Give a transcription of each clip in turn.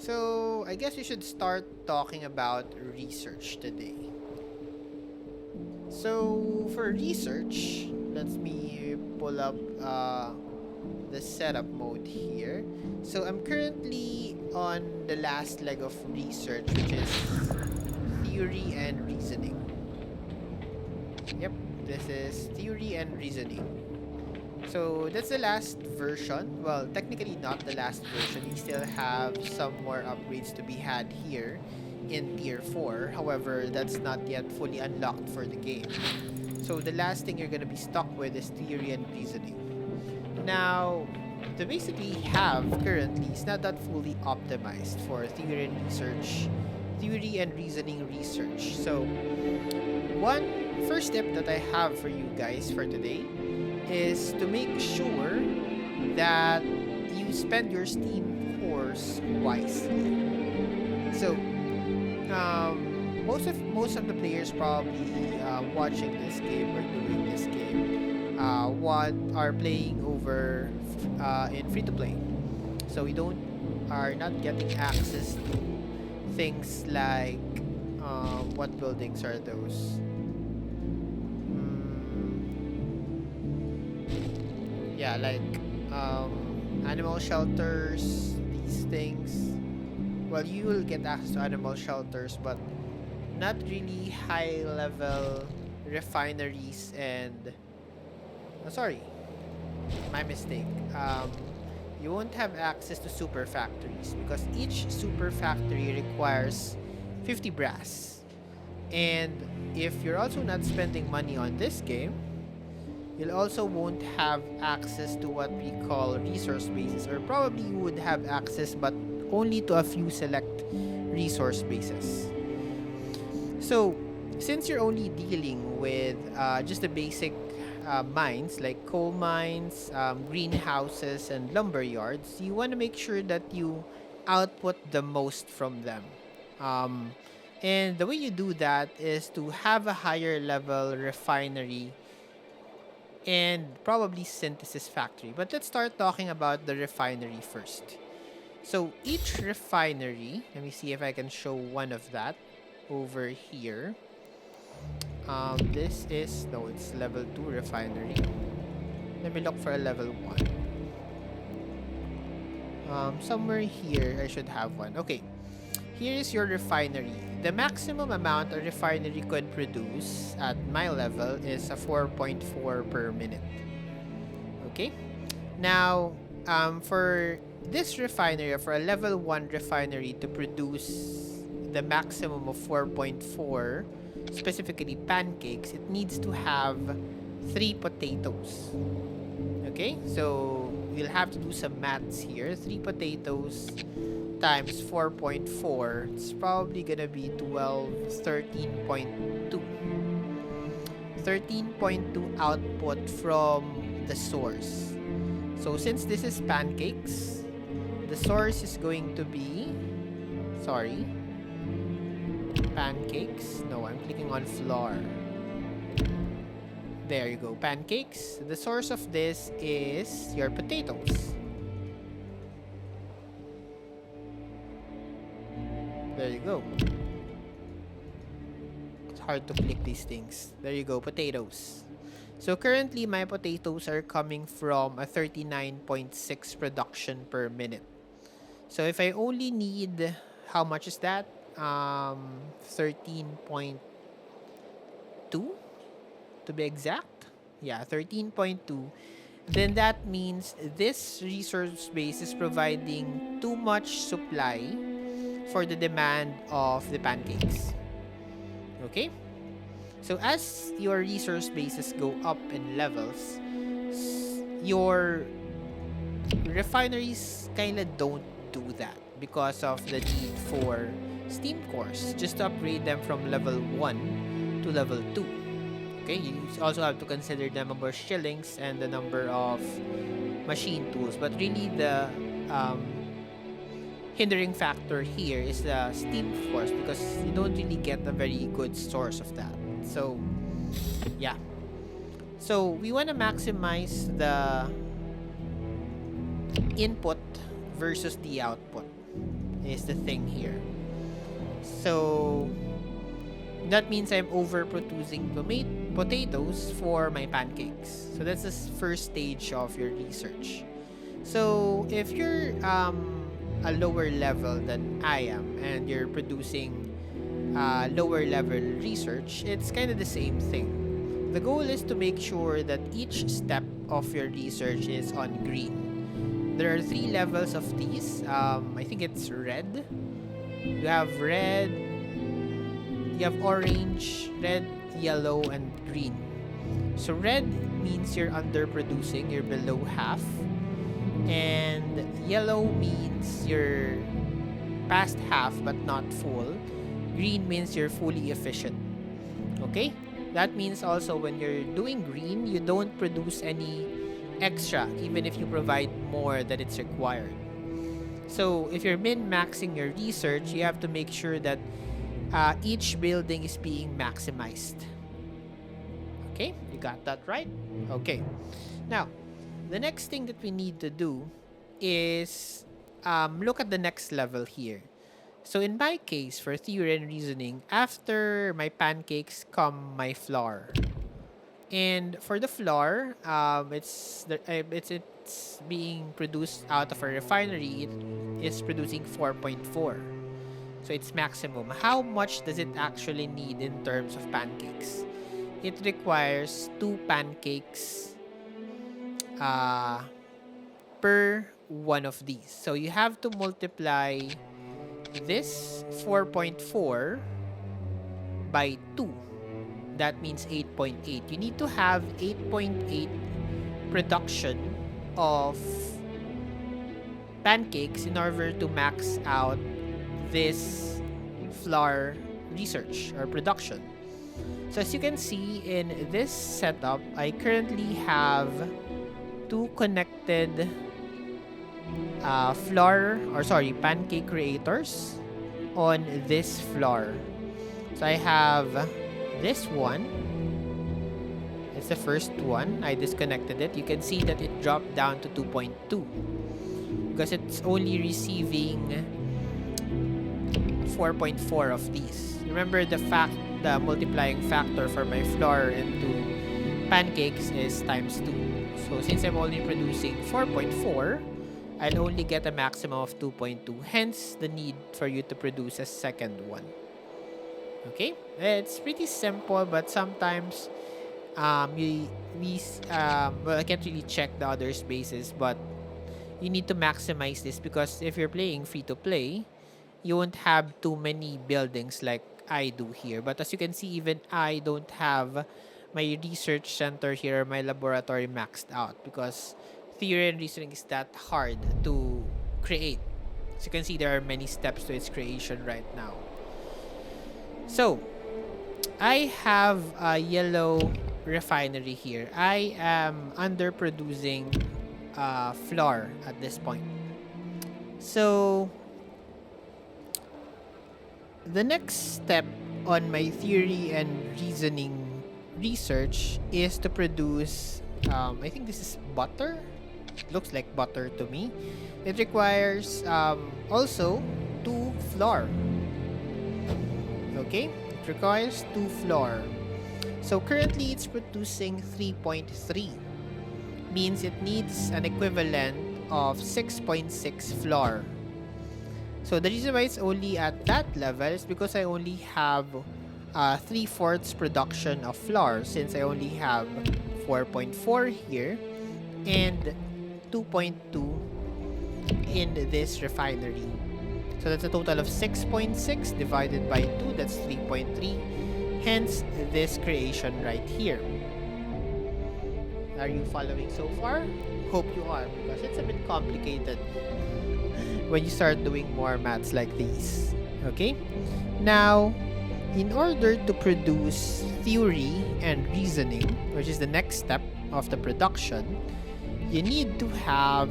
So, I guess we should start talking about research today. So, for research, let me pull up the setup mode here. So, I'm currently on the last leg of research, which is theory and reasoning. Yep, this is theory and reasoning. So that's the last version. Well, technically not the last version. We still have some more upgrades to be had here in Tier 4. However, that's not yet fully unlocked for the game. So the last thing you're going to be stuck with is theory and reasoning. Now, the base that we have currently is not that fully optimized for theory and research, theory and reasoning research. So, one first step that I have for you guys for today is to make sure that you spend your Steam cores wisely. So, most of the players probably watching this game or doing this game, are playing over in free to play. So we are not getting access to things like what buildings are those? Yeah, like animal shelters, these things. Well, you will get access to animal shelters, but not really high level refineries and sorry, my mistake. You won't have access to super factories because each super factory requires 50 brass. And if you're also not spending money on this game, you'll also won't have access to what we call resource bases, or probably you would have access but only to a few select resource bases. So, since you're only dealing with just the basic mines like coal mines, greenhouses, and lumber yards, you want to make sure that you output the most from them. Um, and the way you do that is to have a higher level refinery and probably synthesis factory. But let's start talking about the refinery first. So each refinery, let me see if I can show one of that over here. This is, no, it's level 2 refinery. Let me look for a level 1. Somewhere here, I should have one. Okay, here is your refinery. The maximum amount a refinery could produce at my level is a 4.4 per minute. Okay, now, for this refinery, for a level 1 refinery to produce the maximum of 4.4, specifically pancakes, it needs to have 3 potatoes. Okay, so we'll have to do some maths here. 3 potatoes times 4.4, it's probably gonna be 13.2. 13.2 output from the source. So since this is pancakes, the source is going to be, sorry, pancakes. No, I'm clicking on flour. There you go, pancakes. The source of this is your potatoes. There you go. It's hard to click these things. There you go, potatoes. So currently, my potatoes are coming from a 39.6 production per minute. So if I only need, how much is that? 13.2 to be exact. Yeah, 13.2. Then that means this resource base is providing too much supply for the demand of the pancakes. Okay? So as your resource bases go up in levels, your refineries kind of don't do that because of the need for steam cores just to upgrade them from level 1 to level 2. Okay, you also have to consider the number of shillings and the number of machine tools, but really the hindering factor here is the steam cores because you don't really get a very good source of that. So yeah, so we want to maximize the input versus the output. is the thing here. So that means I'm overproducing potatoes for my pancakes. So that's the first stage of your research. So if you're a lower level than I am and you're producing lower level research, it's kind of the same thing. The goal is to make sure that each step of your research is on green. There are 3 levels of these. I think it's red. You have red, you have orange, red, yellow, and green. So red means you're underproducing, you're below half. And yellow means you're past half but not full. Green means you're fully efficient. Okay? That means also when you're doing green, you don't produce any extra even if you provide more than it's required. So if you're min-maxing your research, you have to make sure that each building is being maximized. Okay? You got that right? Okay. Now, the next thing that we need to do is look at the next level here. So in my case, for theory and reasoning, after my pancakes come my flour. And for the flour, it's being produced out of a refinery. It is producing 4.4. So it's maximum. How much does it actually need in terms of pancakes? It requires 2 pancakes per one of these. So you have to multiply this 4.4 by 2. That means 8.8. You need to have 8.8 production of pancakes in order to max out this flour research or production. So as you can see in this setup, I currently have 2 connected pancake creators on this floor. So I have this one. It's the first one. I disconnected it. You can see that it dropped down to 2.2 because it's only receiving 4.4 of these. Remember the multiplying factor for my flour into pancakes is times 2. So since I'm only producing 4.4, I'll only get a maximum of 2.2. Hence, the need for you to produce a second one. Okay? It's pretty simple, but sometimes I can't really check the other spaces, but you need to maximize this because if you're playing free-to-play, you won't have too many buildings like I do here. But as you can see, even I don't have my research center here, my laboratory maxed out because theory and reasoning is that hard to create. As you can see, there are many steps to its creation right now. So, I have a yellow refinery here. I am underproducing flour at this point. So, the next step on my theory and reasoning research is to produce, I think this is butter. It looks like butter to me. It requires also 2 flour. Okay? It requires 2 flour. So currently it's producing 3.3. Means it needs an equivalent of 6.6 flour. So the reason why it's only at that level is because I only have 3/4 production of flour since I only have 4.4 here and 2.2 in this refinery. So that's a total of 6.6 divided by 2, that's 3.3. Hence this creation right here. Are you following so far? Hope you are, because it's a bit complicated when you start doing more maths like these. Okay? Now, in order to produce theory and reasoning, which is the next step of the production, you need to have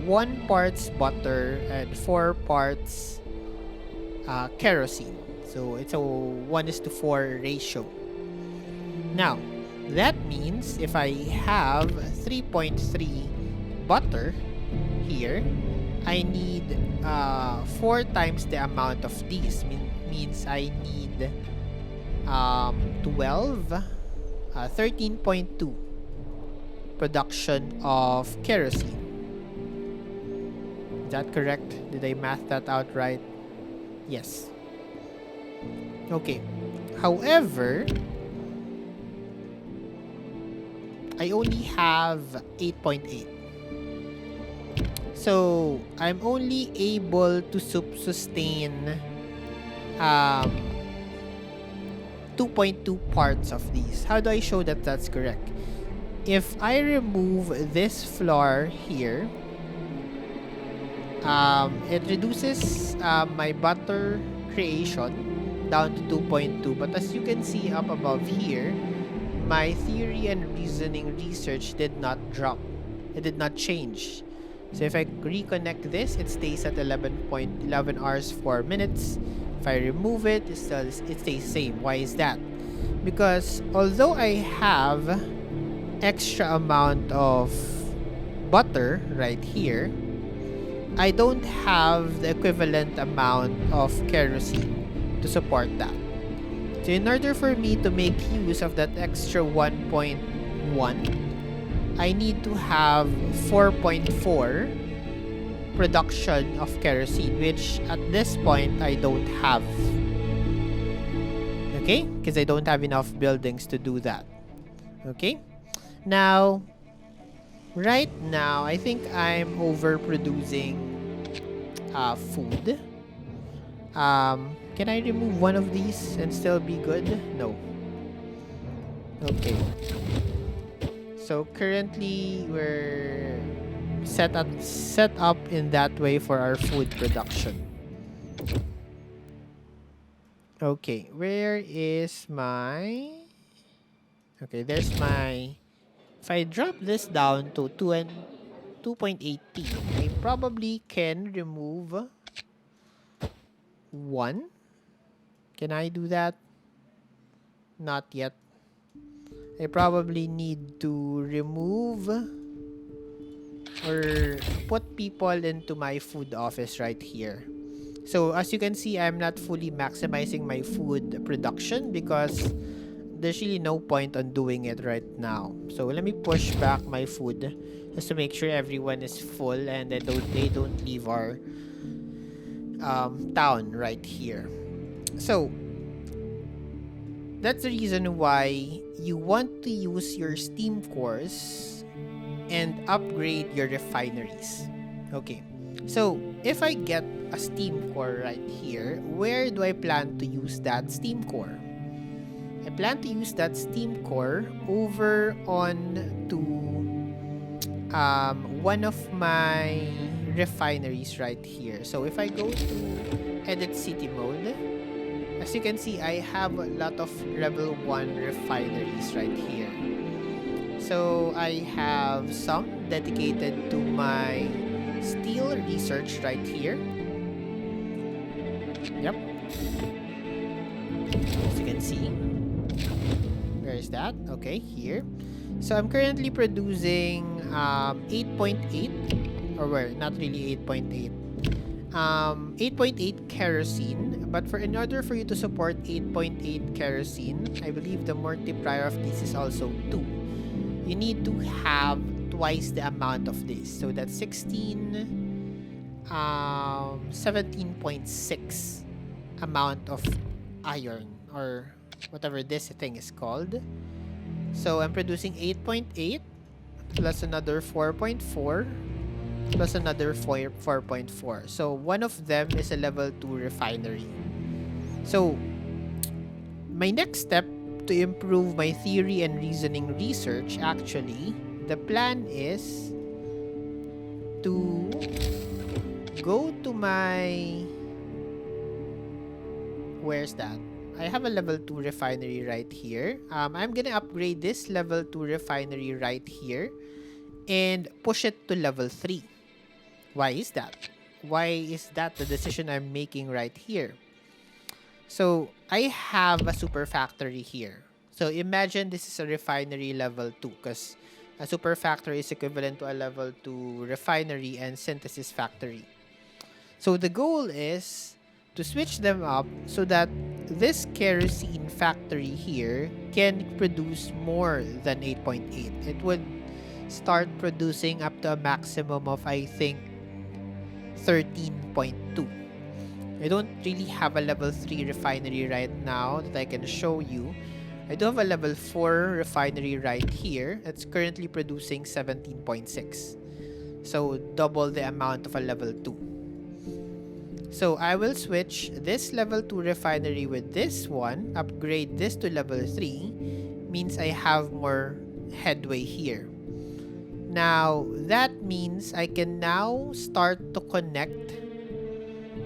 1 parts butter and 4 parts kerosene. So it's a 1:4 ratio. Now, that means if I have 3.3 butter here, I need 4 times the amount of these. Means I need 12, 13.2 production of kerosene. Is that correct? Did I math that out right? Yes. Okay. However, I only have 8.8. So, I'm only able to sustain 2.2 parts of these. How do I show that that's correct? If I remove this floor here, it reduces my butter creation down to 2.2. But as you can see up above here, my theory and reasoning research did not drop. It did not change. So if I reconnect this, it stays at 11 hours 4 minutes. If I remove it, it stays the same. Why is that? Because although I have extra amount of butter right here, I don't have the equivalent amount of kerosene to support that. So in order for me to make use of that extra 1.1, I need to have 4.4 production of kerosene, which at this point I don't have. Okay? Because I don't have enough buildings to do that. Okay? Now, right now, I think I'm overproducing food. Can I remove one of these and still be good? No. Okay. So currently we're set up in that way for our food production. Okay, where is my... Okay, there's my... If I drop this down to 2.18, I probably can remove 1. Can I do that? Not yet. I probably need to remove or put people into my food office right here. So as you can see, I'm not fully maximizing my food production because there's really no point on doing it right now. So let me push back my food just to make sure everyone is full and they don't leave our town right here. So that's the reason why you want to use your steam cores and upgrade your refineries. Okay, so if I get a steam core right here, where do I plan to use that steam core? I plan to use that steam core over on to one of my refineries right here. So if I go to edit city mode, as you can see, I have a lot of level 1 refineries right here. So I have some dedicated to my steel research right here. Yep. As you can see. Where is that? Okay, here. So I'm currently producing 8.8, or well, not really 8.8. 8.8 kerosene, but in order for you to support 8.8 kerosene, I believe the multiplier of this is also 2. You need to have twice the amount of this. So that's 17.6 amount of iron, or whatever this thing is called. So I'm producing 8.8 plus another 4.4 plus another 4.4. So one of them is a level 2 refinery. So my next step to improve my theory and reasoning research, actually, the plan is to go to my... Where's that? I have a level 2 refinery right here. I'm gonna upgrade this level 2 refinery right here and push it to level 3. Why is that? Why is that the decision I'm making right here? So I have a super factory here. So imagine this is a refinery level 2, because a super factory is equivalent to a level 2 refinery and synthesis factory. So the goal is to switch them up so that this kerosene factory here can produce more than 8.8. It would start producing up to a maximum of, I think, 13.2. I don't really have a level 3 refinery right now that I can show you. I do have a level 4 refinery right here. It's currently producing 17.6. So double the amount of a level 2. So I will switch this level 2 refinery with this one, upgrade this to level 3, means I have more headway here. Now, that means I can now start to connect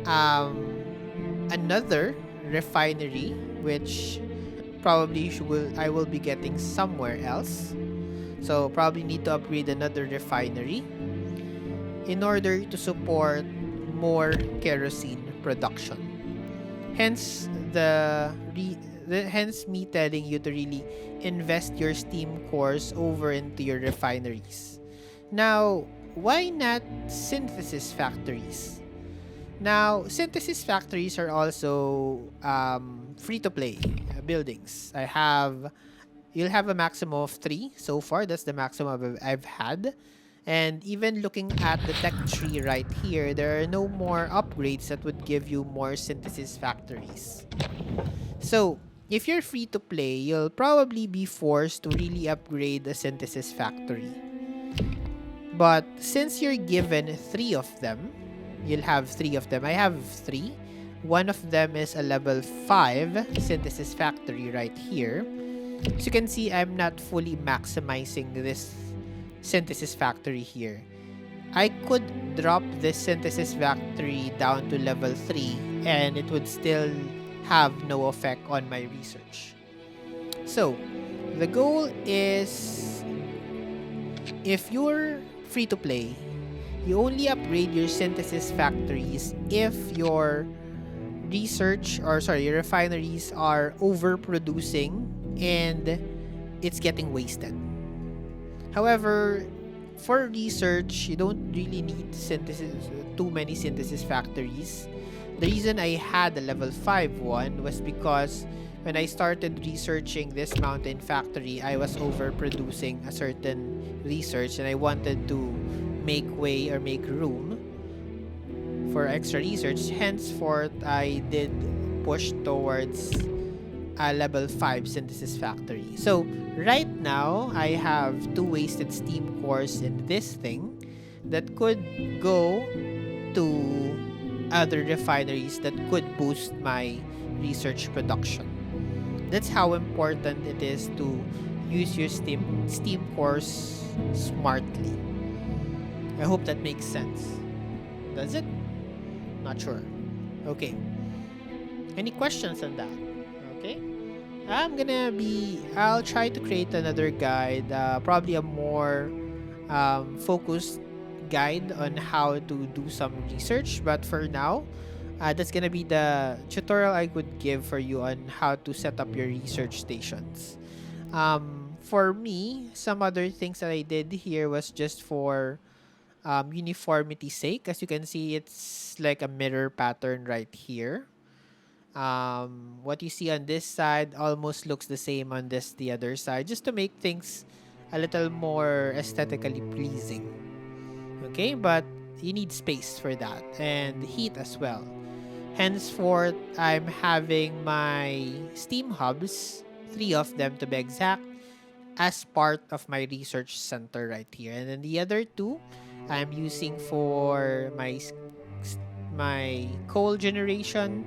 another refinery, which probably I will be getting somewhere else. So probably need to upgrade another refinery in order to support more kerosene production. Hence hence me telling you to really invest your steam cores over into your refineries. Now, why not synthesis factories? Now, synthesis factories are also free-to-play buildings. You'll have a maximum of 3 so far. That's the maximum I've had. And even looking at the tech tree right here, there are no more upgrades that would give you more synthesis factories. So, if you're free to play, you'll probably be forced to really upgrade a synthesis factory. But since you're given 3 of them, you'll have 3 of them. I have 3. One of them is a level 5 synthesis factory right here. So you can see I'm not fully maximizing this synthesis factory here. I could drop this synthesis factory down to level 3 and it would still have no effect on my research. So, the goal is, if you're free to play, you only upgrade your synthesis factories if your your refineries are overproducing and it's getting wasted. However, for research, you don't really need too many synthesis factories. The reason I had a level 5 one was because when I started researching this mountain factory, I was overproducing a certain research and I wanted to make way or make room for extra research. Henceforth, I did push towards a level 5 synthesis factory. So right now, I have 2 wasted steam cores in this thing that could go to other refineries that could boost my research production. That's how important it is to use your steam cores smartly. I hope that makes sense. Does it? Not sure. Okay. Any questions on that? Okay. I'll try to create another guide, probably a more focused guide on how to do some research. But for now, that's gonna be the tutorial I would give for you on how to set up your research stations. For me, some other things that I did here was just for uniformity's sake. As you can see, it's like a mirror pattern right here. What you see on this side almost looks the same on the other side, just to make things a little more aesthetically pleasing. Okay, but you need space for that and heat as well. Henceforth, I'm having my steam hubs, 3 of them to be exact, as part of my research center right here. And then the other 2, I'm using for my coal generation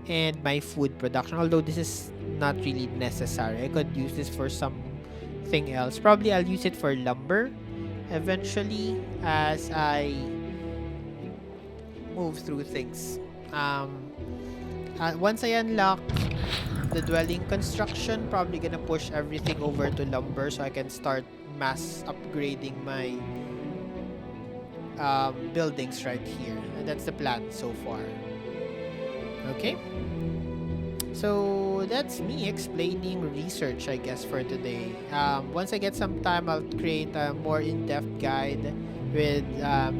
and my food production. Although this is not really necessary. I could use this for something else. Probably I'll use it for lumber eventually as I move through things. Once I unlock the dwelling construction, probably gonna push everything over to lumber so I can start mass upgrading my buildings right here. And that's the plan so far. Okay, so that's me explaining research, I guess, for today. Once I get some time, I'll create a more in-depth guide with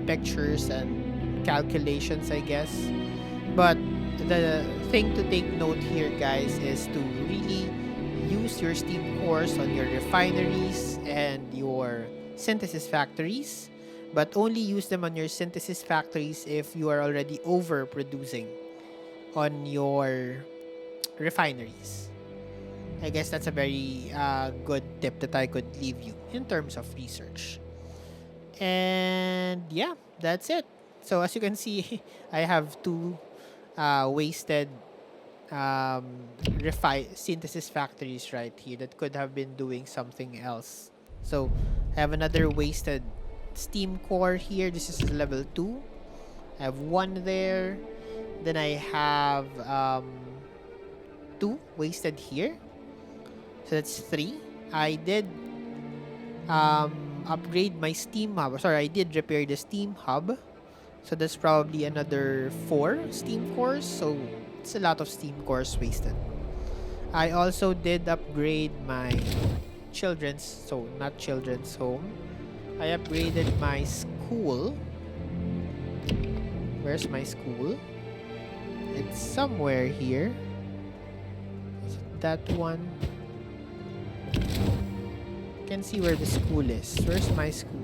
pictures and calculations, I guess. But the thing to take note here, guys, is to really use your steam cores on your refineries and your synthesis factories, but only use them on your synthesis factories if you are already overproducing on your refineries. I guess that's a very good tip that I could leave you in terms of research. And yeah, that's it. So as you can see, I have two wasted synthesis factories right here that could have been doing something else. So I have another wasted steam core here. This is level 2. I have one there. Then I have 2 wasted here. So that's 3. I did upgrade my steam hub. Sorry, I did repair the steam hub. So that's probably another 4 steam cores. So it's a lot of steam cores wasted. I also did upgrade my not children's home. I upgraded my school. Where's my school? It's somewhere here. Is it that one? You can see where the school is. Where's my school?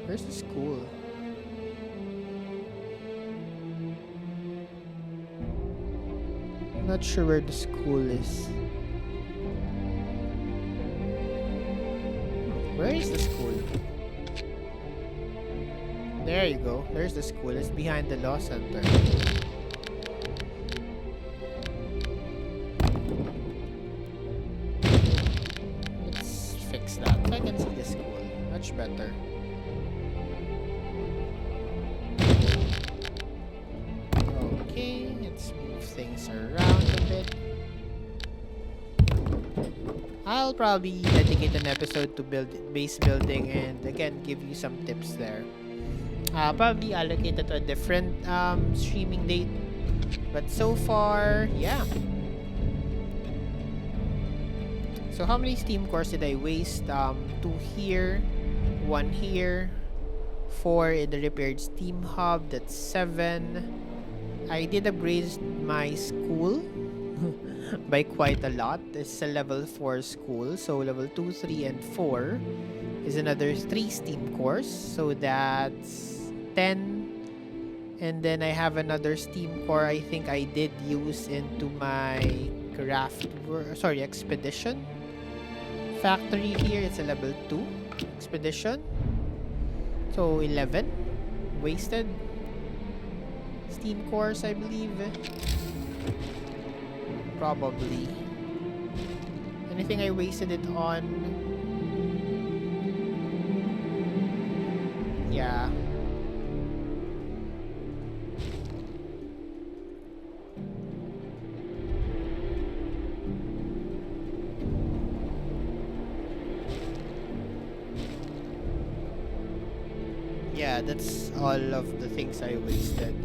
Where's the school? I'm not sure where the school is. Where is the school? There you go. There's the school. It's behind the law center. Let's fix that. I can see the school. Much better. Okay, let's move things around a bit. I'll probably dedicate an episode to base building and again give you some tips there. Probably allocate it to a different streaming date. But so far, yeah. So how many steam cores did I waste? 2 here, 1 here, 4 in the repaired steam hub. That's 7. I did upgrade my school by quite a lot. It's a level 4 school. So level 2, 3, and 4 is another 3 steam cores. So that's 10. And then I have another steam core I think I did use into my expedition factory here. It's a level 2 expedition. So 11 wasted steam cores, I believe. Probably. Anything I wasted it on? Yeah. Yeah, that's all of the things I wasted.